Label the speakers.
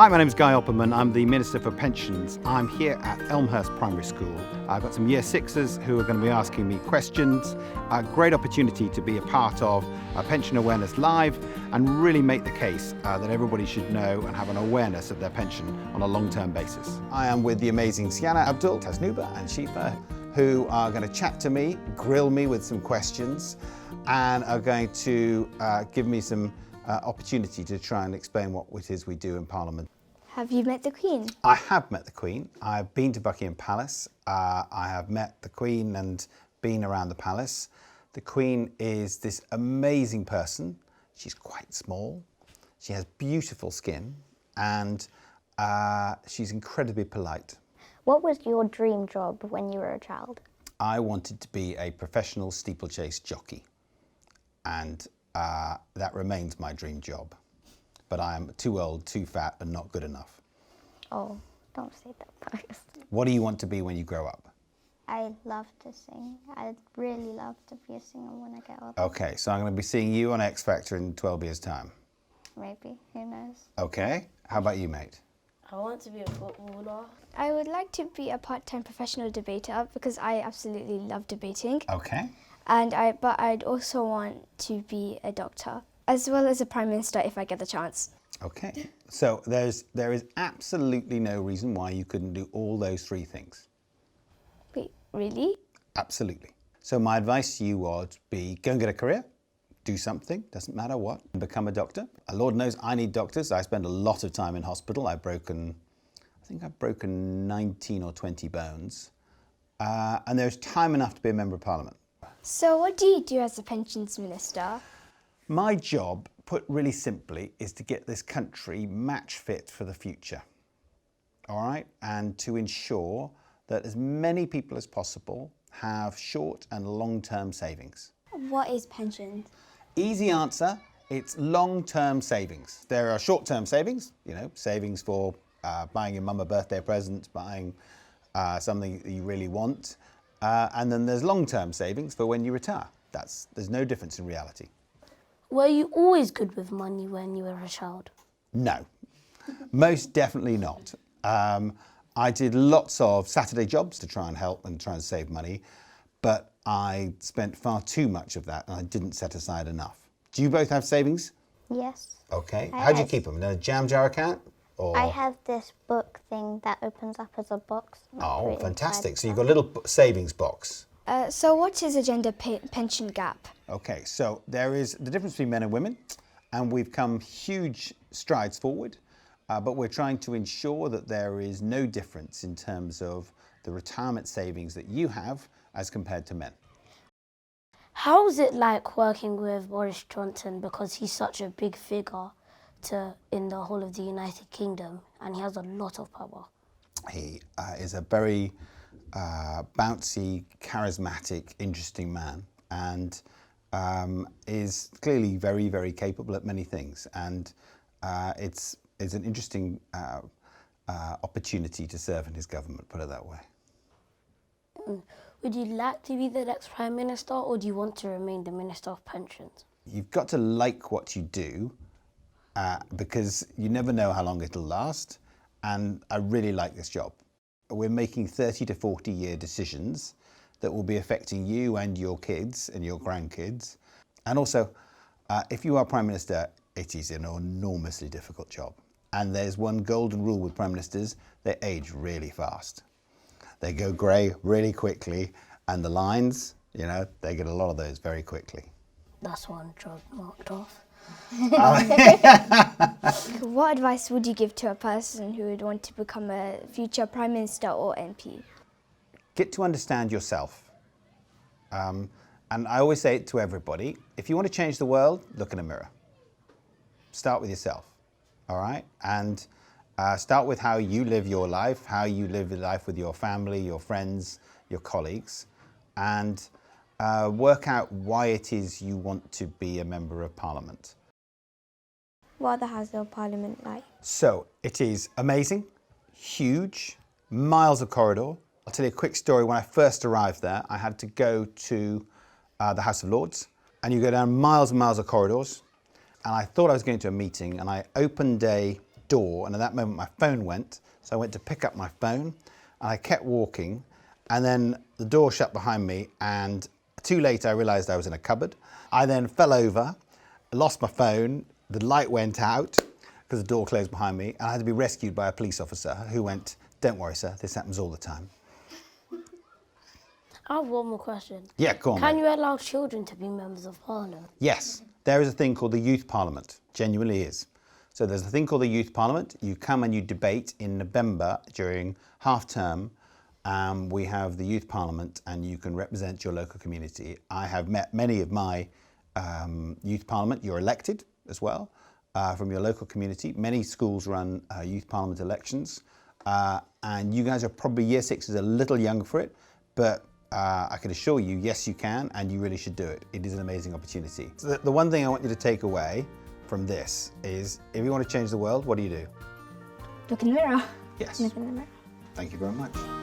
Speaker 1: Hi, my name is Guy Opperman. I'm the Minister for Pensions. I'm here at Elmhurst Primary School. I've got some Year Sixers who are going to be asking me questions. A great opportunity to be a part of Pension Awareness Live and really make the case that everybody should know and have an awareness of their pension on a long-term basis. I am with the amazing Sienna Abdul, Tasnuba and Shifa, who are going to chat to me, grill me with some questions, and are going to give me some opportunity to try and explain what it is we do in Parliament.
Speaker 2: Have you met the Queen?
Speaker 1: I have met the Queen. I've been to Buckingham Palace. I have met the Queen and been around the palace. The Queen is this amazing person. She's quite small. She has beautiful skin and she's incredibly polite.
Speaker 2: What was your dream job when you were a child?
Speaker 1: I wanted to be a professional steeplechase jockey, and that remains my dream job. But I am too old, too fat, and not good enough.
Speaker 2: Oh, don't say that first.
Speaker 1: What do you want to be when you grow up?
Speaker 2: I love to sing. I'd really love to be a singer when I get older.
Speaker 1: Okay, so I'm going to be seeing you on X Factor in 12 years' time.
Speaker 2: Maybe, who knows?
Speaker 1: Okay, how about you, mate?
Speaker 3: I want to be a footballer.
Speaker 4: I would like to be a part-time professional debater because I absolutely love debating.
Speaker 1: Okay.
Speaker 4: But I'd also want to be a doctor, as well as a Prime Minister if I get the chance.
Speaker 1: Okay, so there is absolutely no reason why you couldn't do all those three things.
Speaker 4: Wait, really?
Speaker 1: Absolutely. So my advice to you would be go and get a career, do something, doesn't matter what, and become a doctor. Lord knows I need doctors. I spend a lot of time in hospital. I think I've broken 19 or 20 bones. And there's time enough to be a Member of Parliament.
Speaker 4: So what do you do as a pensions minister?
Speaker 1: My job, put really simply, is to get this country match fit for the future. All right? And to ensure that as many people as possible have short and long-term savings.
Speaker 4: What is pensions?
Speaker 1: Easy answer, it's long-term savings. There are short-term savings, savings for buying your mum a birthday present, buying something that you really want. And then there's long-term savings for when you retire. There's no difference in reality.
Speaker 3: Were you always good with money when you were a child?
Speaker 1: No, most definitely not. I did lots of Saturday jobs to try and help and try and save money, but I spent far too much of that and I didn't set aside enough. Do you both have savings?
Speaker 2: Yes.
Speaker 1: Okay. How do you keep them? In a jam jar account? Or?
Speaker 2: I have this book thing that opens up as a box.
Speaker 1: Oh, fantastic. So you've got a little savings box.
Speaker 4: So what is a gender pension gap?
Speaker 1: Okay, so there is the difference between men and women, and we've come huge strides forward, but we're trying to ensure that there is no difference in terms of the retirement savings that you have as compared to men.
Speaker 3: How was it like working with Boris Johnson, because he's such a big figure in the whole of the United Kingdom and he has a lot of power?
Speaker 1: He is a very bouncy, charismatic, interesting man, and is clearly very, very capable at many things. And it's an interesting opportunity to serve in his government, put it that way.
Speaker 3: Would you like to be the next Prime Minister, or do you want to remain the Minister of Pensions?
Speaker 1: You've got to like what you do, because you never know how long it'll last, and I really like this job. We're making 30 to 40 year decisions that will be affecting you and your kids and your grandkids. And also, if you are Prime Minister, it is an enormously difficult job. And there's one golden rule with Prime Ministers: they age really fast. They go grey really quickly, and the lines, they get a lot of those very quickly.
Speaker 3: That's one job marked off.
Speaker 4: What advice would you give to a person who would want to become a future Prime Minister or MP?
Speaker 1: Get to understand yourself. And I always say it to everybody: if you want to change the world, look in a mirror. Start with yourself, all right? And start with how you live your life, how you live your life with your family, your friends, your colleagues, and work out why it is you want to be a Member of Parliament.
Speaker 2: What are the Houses of Parliament like?
Speaker 1: So it is amazing, huge, miles of corridor. I'll tell you a quick story. When I first arrived there, I had to go to the House of Lords, and you go down miles and miles of corridors. And I thought I was going to a meeting, and I opened a door, and at that moment my phone went, so I went to pick up my phone, and I kept walking, and then the door shut behind me, and too late I realised I was in a cupboard. I then fell over, lost my phone, the light went out, because the door closed behind me, and I had to be rescued by a police officer who went, "Don't worry, sir, this happens all the time."
Speaker 3: I have one more question.
Speaker 1: Yeah, go on.
Speaker 3: Can
Speaker 1: mate.
Speaker 3: you allow children to be members of parliament?
Speaker 1: Yes, there is a thing called the Youth Parliament, genuinely is. So there's a thing called the Youth Parliament. You come and you debate in November during half term. We have the Youth Parliament and you can represent your local community. I have met many of my Youth Parliament. You're elected as well from your local community. Many schools run Youth Parliament elections. And you guys are probably year 6 is a little young for it, but I can assure you, yes, you can, and you really should do it. It is an amazing opportunity. So the one thing I want you to take away from this is, if you want to change the world, what do you do?
Speaker 4: Look in the mirror.
Speaker 1: Yes.
Speaker 4: Look in the mirror.
Speaker 1: Thank you very much.